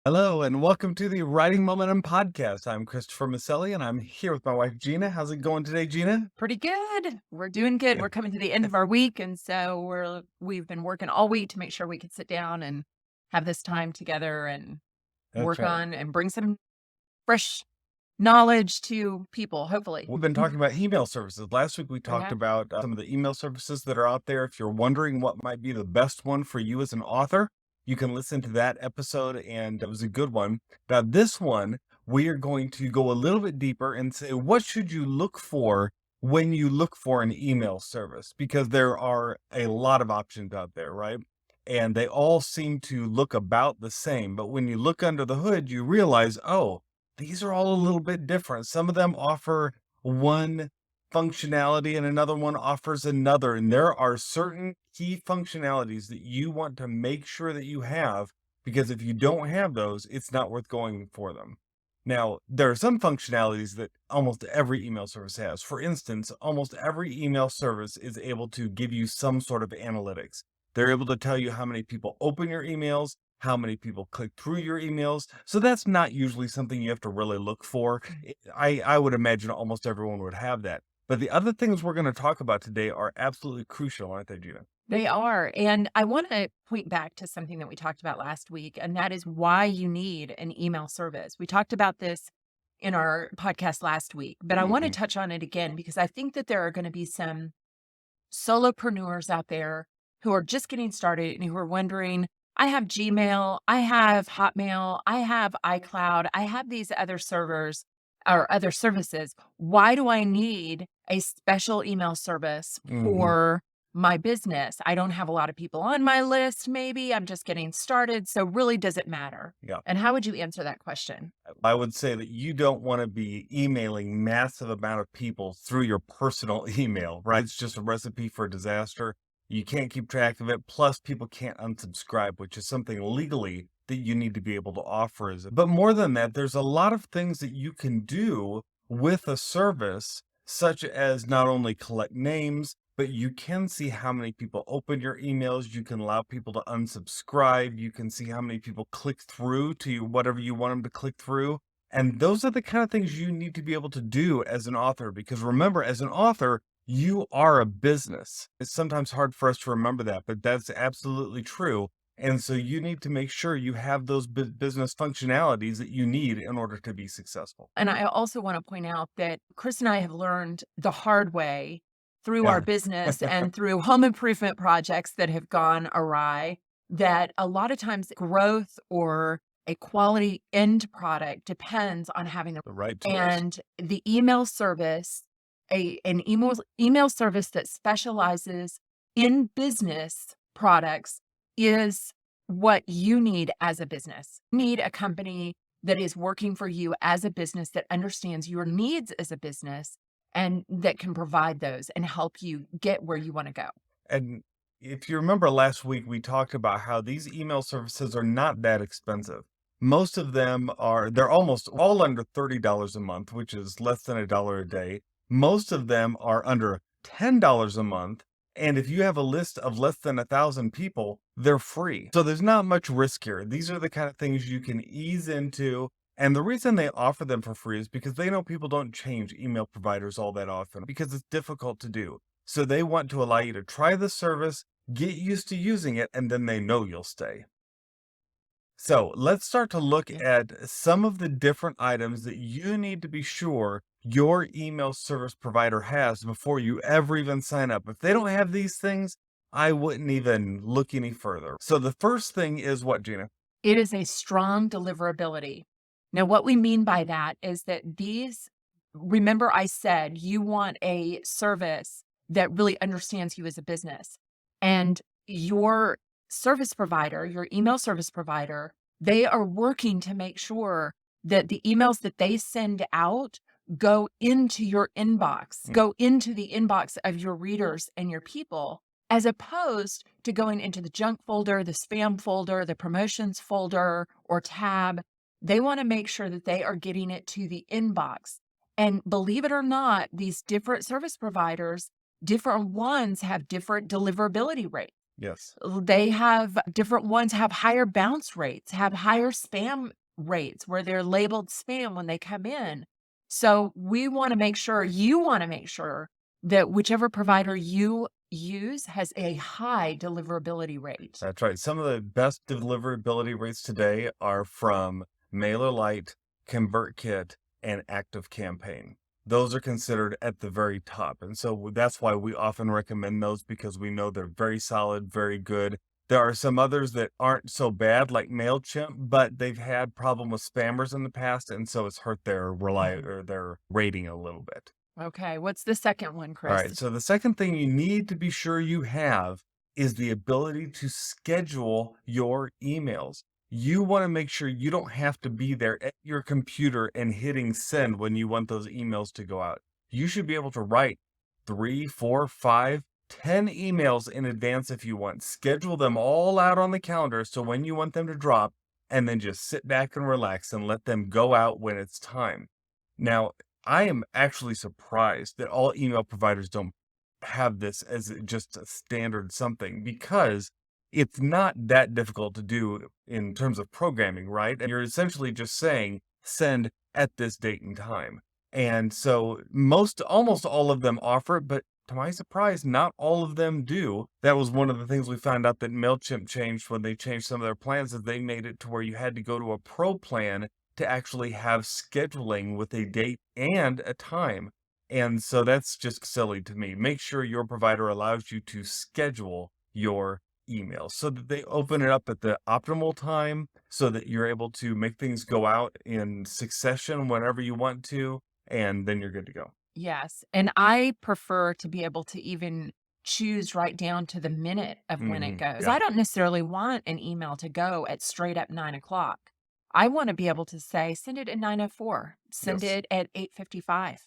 Hello and welcome to the Writing Momentum Podcast. I'm Christopher Maselli and I'm here with my wife Gina. How's it going today, Gina? Pretty good. We're doing good. Yeah, We're coming to the end of our week, and so we've been working all week to make sure we could sit down and have this time together and that's work right. on and bring some fresh knowledge to people, hopefully. We've been talking about email services. Last week we We talked have. about some of the email services that are out there. If you're wondering what might be the best one for you as an author, you can listen to that episode and it was a good one. Now, this one, we are going to go a little bit deeper and say, what should you look for when you look for an email service? Because there are a lot of options out there, right? And they all seem to look about the same. But when you look under the hood, you realize, oh, these are all a little bit different. Some of them offer one functionality and another one offers another. And there are certain key functionalities that you want to make sure that you have, because if you don't have those, it's not worth going for them. Now, there are some functionalities that almost every email service has. For instance, almost every email service is able to give you some sort of analytics. They're able to tell you how many people open your emails, how many people click through your emails. So that's not usually something you have to really look for. I would imagine almost everyone would have that. But the other things we're going to talk about today are absolutely crucial, aren't they, Gina? They are. And I want to point back to something that we talked about last week, and that is why you need an email service. We talked about this in our podcast last week, but I want to Hmm. touch on it again because I think that there are going to be some solopreneurs out there who are just getting started and who are wondering, I have Gmail, I have Hotmail, I have iCloud, I have these other servers or other services. Why do I need a special email service Hmm. for my business? I don't have a lot of people on my list, maybe. I'm just getting started. So, really, does it matter? Yeah. And how would you answer that question? I would say that you don't want to be emailing massive amount of people through your personal email, right? It's just a recipe for disaster. You can't keep track of it. Plus, people can't unsubscribe, which is something legally that you need to be able to offer. But more than that, there's a lot of things that you can do with a service, such as not only collect names, but you can see how many people open your emails. You can allow people to unsubscribe. You can see how many people click through to whatever you want them to click through. And those are the kind of things you need to be able to do as an author. Because remember, as an author, you are a business. It's sometimes hard for us to remember that, but that's absolutely true. And so you need to make sure you have those business functionalities that you need in order to be successful. And I also want to point out that Chris and I have learned the hard way through our Yeah. business and through home improvement projects that have gone awry that a lot of times growth or a quality end product depends on having the The right tools. and the email service, an email service that specializes in business products is what you need as a business. You need a company that is working for you as a business that understands your needs as a business and that can provide those and help you get where you want to go. And if you remember last week, we talked about how these email services are not that expensive. Most of them are, they're almost all under $30 a month, which is less than $1 a day. Most of them are under $10 a month. And if you have a list of less than 1,000 people, they're free. So there's not much risk here. These are the kind of things you can ease into. And the reason they offer them for free is because they know people don't change email providers all that often because it's difficult to do. So they want to allow you to try the service, get used to using it, and then they know you'll stay. So let's start to look Yeah. at some of the different items that you need to be sure your email service provider has before you ever even sign up. If they don't have these things, I wouldn't even look any further. So the first thing is what, Gina? It is a strong deliverability. Now, what we mean by that is that remember, I said you want a service that really understands you as a business. And your service provider, your email service provider, they are working to make sure that the emails that they send out go into your inbox, Mm. go into the inbox of your readers and your people, as opposed to going into the junk folder, the spam folder, the promotions folder, or tab. They want to make sure that they are getting it to the inbox. And believe it or not, these different service providers, different ones have different deliverability rates. Yes. They have different ones have higher bounce rates, have higher spam rates where they're labeled spam when they come in. So we want to make sure, you want to make sure that whichever provider you use has a high deliverability rate. That's right. Some of the best deliverability rates today are from MailerLite, ConvertKit, and ActiveCampaign. Those are considered at the very top. And so that's why we often recommend those, because we know they're very solid, very good. There are some others that aren't so bad, like MailChimp, but they've had problem with spammers in the past, and so it's hurt their or their rating a little bit. Okay, what's the second one, All right, Chris? so the second thing you need to be sure you have is the ability to schedule your emails. You want to make sure you don't have to be there at your computer and hitting send when you want those emails to go out. You should be able to write 3, 4, 5, 10 emails in advance if you want. Schedule them all out on the calendar so when you want them to drop, and then just sit back and relax and let them go out when it's time. Now, I am actually surprised that all email providers don't have this as just a standard something, because it's not that difficult to do in terms of programming, right? And you're essentially just saying send at this date and time. And so almost all of them offer it, but to my surprise, not all of them do. That was one of the things we found out that MailChimp changed when they changed some of their plans, is they made it to where you had to go to a pro plan to actually have scheduling with a date and a time. And so that's just silly to me. Make sure your provider allows you to schedule your emails so that they open it up at the optimal time, so that you're able to make things go out in succession whenever you want to, and then you're good to go. Yes, and I prefer to be able to even choose right down to the minute of when it goes. Yeah. I don't necessarily want an email to go at straight up 9 o'clock. I want to be able to say, send it at 9:04, send Yes. it at 8:55.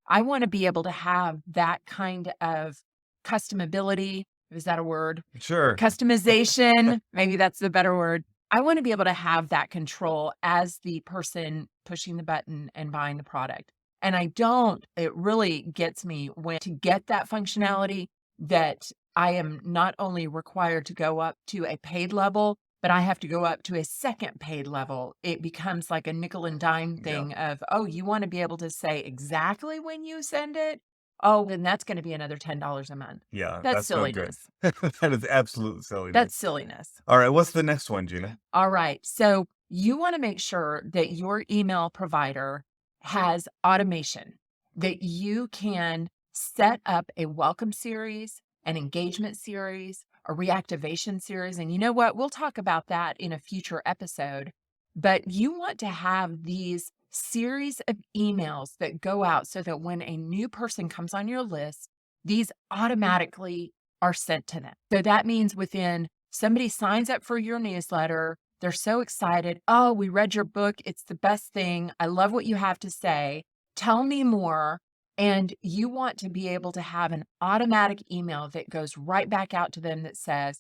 I want to be able to have that kind of customability. Is that a word? Sure. Customization, maybe that's the better word. I want to be able to have that control as the person pushing the button and buying the product. And I don't, it really gets me when to get that functionality, that I am not only required to go up to a paid level, but I have to go up to a second paid level. It becomes like a nickel and dime Yeah. thing of, oh, you want to be able to say exactly when you send it? Oh, then that's going to be another $10 a month. Yeah, That's that's no good. silliness. That is absolute silliness. That's silliness. All right, what's the next one, Gina? All right. So you want to make sure that your email provider has automation, that you can set up a welcome series, an engagement series, a reactivation series. And you know what? We'll talk about that in a future episode. But you want to have these series of emails that go out so that when a new person comes on your list, these automatically are sent to them. So that means within somebody signs up for your newsletter, they're so excited. Oh, we read your book. It's the best thing. I love what you have to say. Tell me more. And you want to be able to have an automatic email that goes right back out to them that says,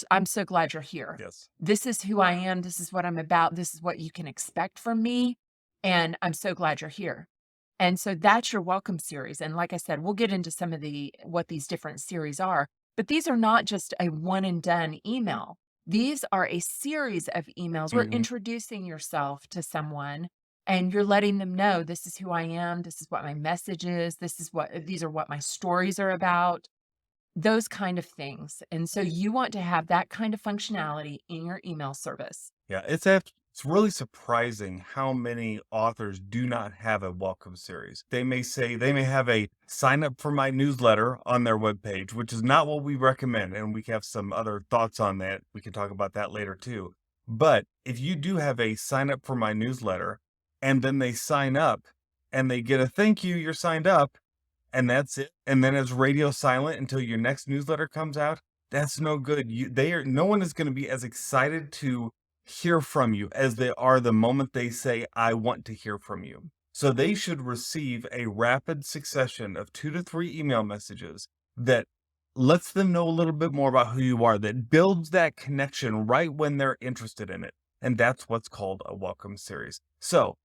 I'm so glad you're here. Yes. This is who I am. This is what I'm about. This is what you can expect from me. And I'm so glad you're here. And so that's your welcome series. And like I said, we'll get into some of what these different series are, but these are not just a one and done email. These are a series of emails. We're introducing yourself to someone and you're letting them know, this is who I am. This is what my message is. These are what my stories are about, those kind of things. And so you want to have that kind of functionality in your email service. Yeah, it's really surprising how many authors do not have a welcome series. They may have a sign up for my newsletter on their webpage, which is not what we recommend. And we have some other thoughts on that. We can talk about that later too. But if you do have a sign up for my newsletter and then they sign up and they get a thank you, you're signed up, and that's it. And then it's radio silent until your next newsletter comes out. That's no good. No one is going to be as excited to hear from you as they are the moment they say, I want to hear from you. So they should receive a rapid succession of 2 to 3 email messages that lets them know a little bit more about who you are, that builds that connection right when they're interested in it. And that's what's called a welcome series. So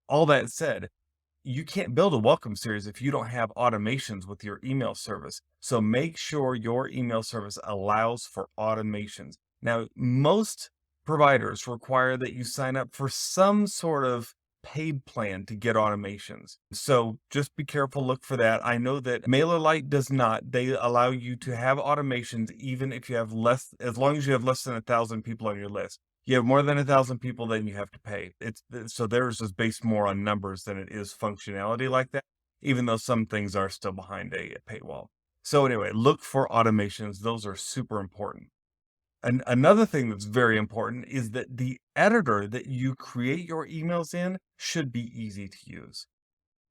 all that said, you can't build a welcome series if you don't have automations with your email service. So make sure your email service allows for automations. Now, most providers require that you sign up for some sort of paid plan to get automations. So just be careful, look for that. I know that MailerLite does not. They allow you to have automations even if you have less, as long as you have less than 1,000 people on your list. You have more than 1,000 people, then you have to pay. So theirs is based more on numbers than it is functionality like that, even though some things are still behind a paywall. So anyway, look for automations. Those are super important. And another thing that's very important is that the editor that you create your emails in should be easy to use.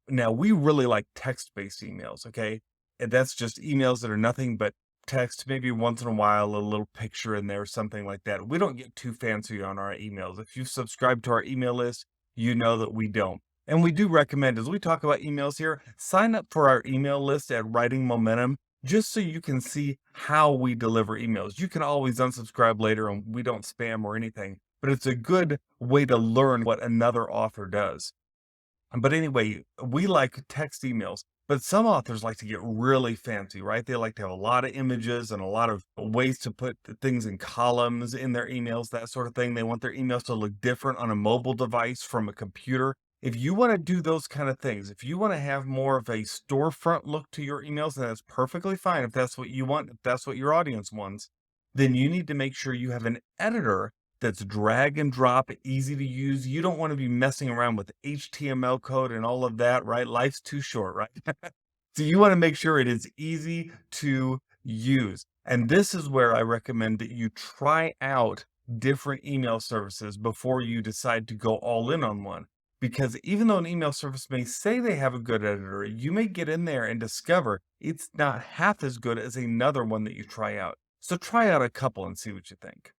Now, we really like text-based emails, okay? And that's just emails that are nothing but text, maybe once in a while, a little picture in there, something like that. We don't get too fancy on our emails. If you subscribe to our email list, you know that we don't. And we do recommend, as we talk about emails here, sign up for our email list at Writing Momentum, just so you can see how we deliver emails. You can always unsubscribe later and we don't spam or anything, but it's a good way to learn what another author does. But anyway, we like text emails, but some authors like to get really fancy, right? They like to have a lot of images and a lot of ways to put things in columns in their emails, that sort of thing. They want their emails to look different on a mobile device from a computer. If you want to do those kind of things, if you want to have more of a storefront look to your emails, then that's perfectly fine. If that's what you want, if that's what your audience wants, then you need to make sure you have an editor that's drag and drop, easy to use. You don't want to be messing around with HTML code and all of that, right? Life's too short, right? So you want to make sure it is easy to use. And this is where I recommend that you try out different email services before you decide to go all in on one. Because even though an email service may say they have a good editor, you may get in there and discover it's not half as good as another one that you try out. So try out a couple and see what you think.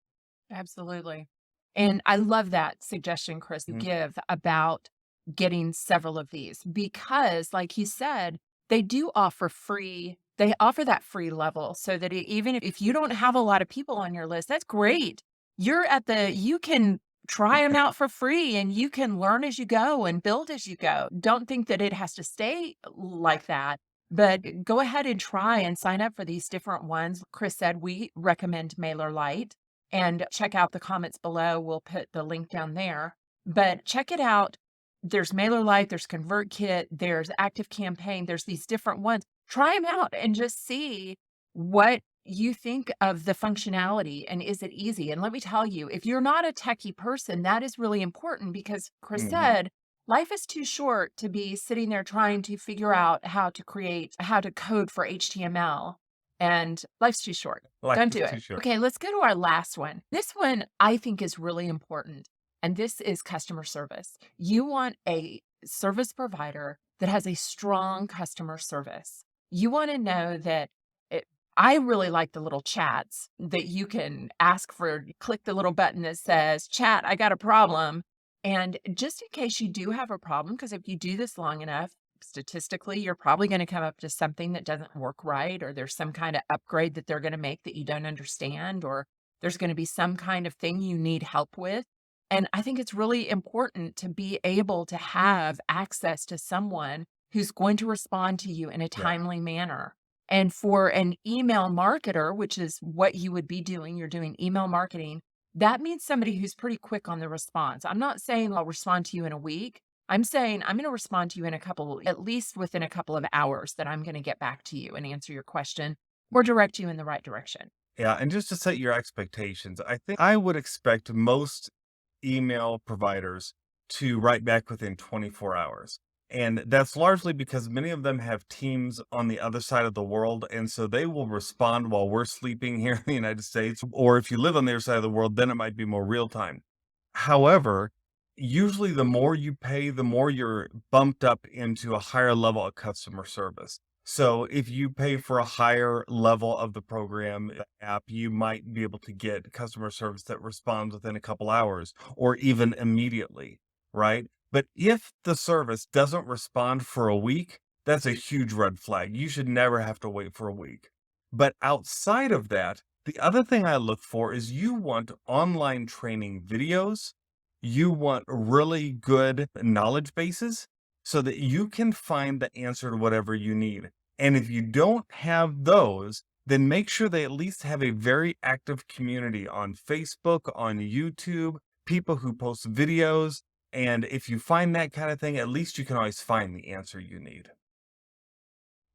Absolutely. And I love that suggestion, Chris, you Mhm. give about getting several of these because, like you said, they do offer free, they offer that free level so that even if you don't have a lot of people on your list, that's great. You can try them out for free and you can learn as you go and build as you go. Don't think that it has to stay like that. But go ahead and try and sign up for these different ones. Chris said we recommend MailerLite and check out the comments below. We'll put the link down there, but check it out. There's MailerLite, there's ConvertKit, there's ActiveCampaign, there's these different ones. Try them out and just see what you think of the functionality and is it easy? And let me tell you, if you're not a techie person, that is really important because Chris Mhm. said, life is too short to be sitting there trying to figure out how to code for HTML. And life's too short. Life Don't is do too it. short. Okay, let's go to our last one. This one I think is really important, and this is customer service. You want a service provider that has a strong customer service. You want to know that it, I really like the little chats that you can ask for, click the little button that says, Chat, I got a problem. And just in case you do have a problem, because if you do this long enough, statistically, you're probably going to come up to something that doesn't work right, or there's some kind of upgrade that they're going to make that you don't understand, or there's going to be some kind of thing you need help with. And I think it's really important to be able to have access to someone who's going to respond to you in a Yeah. timely manner. And for an email marketer, which is what you would be doing, you're doing email marketing, that means somebody who's pretty quick on the response. I'm not saying I'll respond to you in a week. I'm saying I'm going to respond to you in at least within a couple of hours, that I'm going to get back to you and answer your question or direct you in the right direction. Yeah, and just to set your expectations, I think I would expect most email providers to write back within 24 hours. And that's largely because many of them have teams on the other side of the world. And so they will respond while we're sleeping here in the United States. Or if you live on the other side of the world, then it might be more real time. However, usually the more you pay, the more you're bumped up into a higher level of customer service. So if you pay for a higher level of the program app, you might be able to get customer service that responds within a couple hours or even immediately, right? But if the service doesn't respond for a week, that's a huge red flag. You should never have to wait for a week. But outside of that, the other thing I look for is you want online training videos. You want really good knowledge bases. so that you can find the answer to whatever you need. And if you don't have those, then make sure they at least have a very active community on Facebook, on YouTube, people who post videos. And if you find that kind of thing, at least you can always find the answer you need.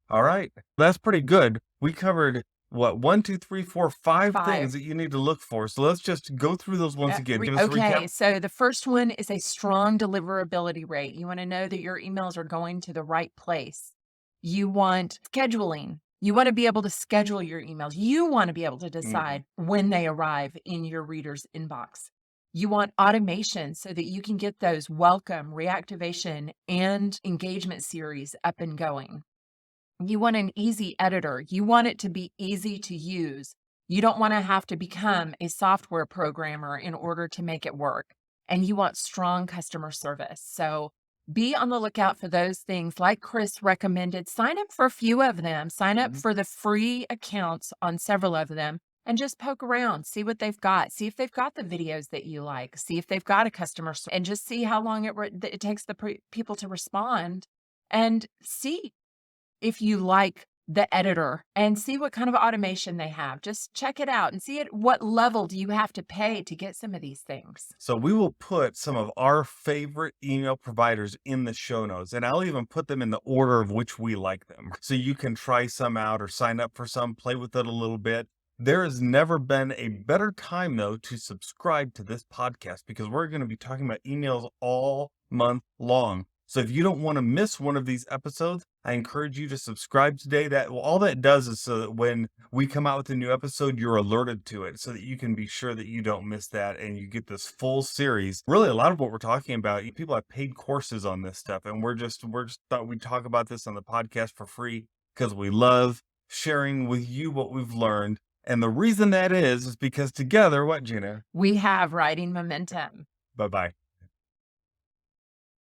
All right. That's pretty good. We covered what, 1, 2, 3, 4, 5 things Five. that you need to look for. So let's just go through those once again. Give us a Okay, recap. so the first one is a strong deliverability rate. You want to know that your emails are going to the right place. You want scheduling. You want to be able to schedule your emails. You want to be able to decide when they arrive in your reader's inbox. You want automation so that you can get those welcome, reactivation, and engagement series up and going. You want an easy editor. You want it to be easy to use. You don't want to have to become a software programmer in order to make it work. And you want strong customer service. So be on the lookout for those things. Like Chris recommended, sign up for a few of them. Sign up for the free accounts on several of them and just poke around, see what they've got. See if they've got the videos that you like. See if they've got a and just see how long it takes the people to respond, and see if you like the editor and see what kind of automation they have. Just check it out and see at what level do you have to pay to get some of these things. So we will put some of our favorite email providers in the show notes, and I'll even put them in the order of which we like them. So you can try some out or sign up for some, play with it a little bit. There has never been a better time, though, to subscribe to this podcast because we're going to be talking about emails all month long. So if you don't want to miss one of these episodes, I encourage you to subscribe today. All that does is so that when we come out with a new episode, you're alerted to it so that you can be sure that you don't miss that and you get this full series. Really, a lot of what we're talking about, people have paid courses on this stuff, and we're just thought we'd talk about this on the podcast for free because we love sharing with you what we've learned. And the reason that is because together, what, Gina? We have writing momentum. Bye-bye.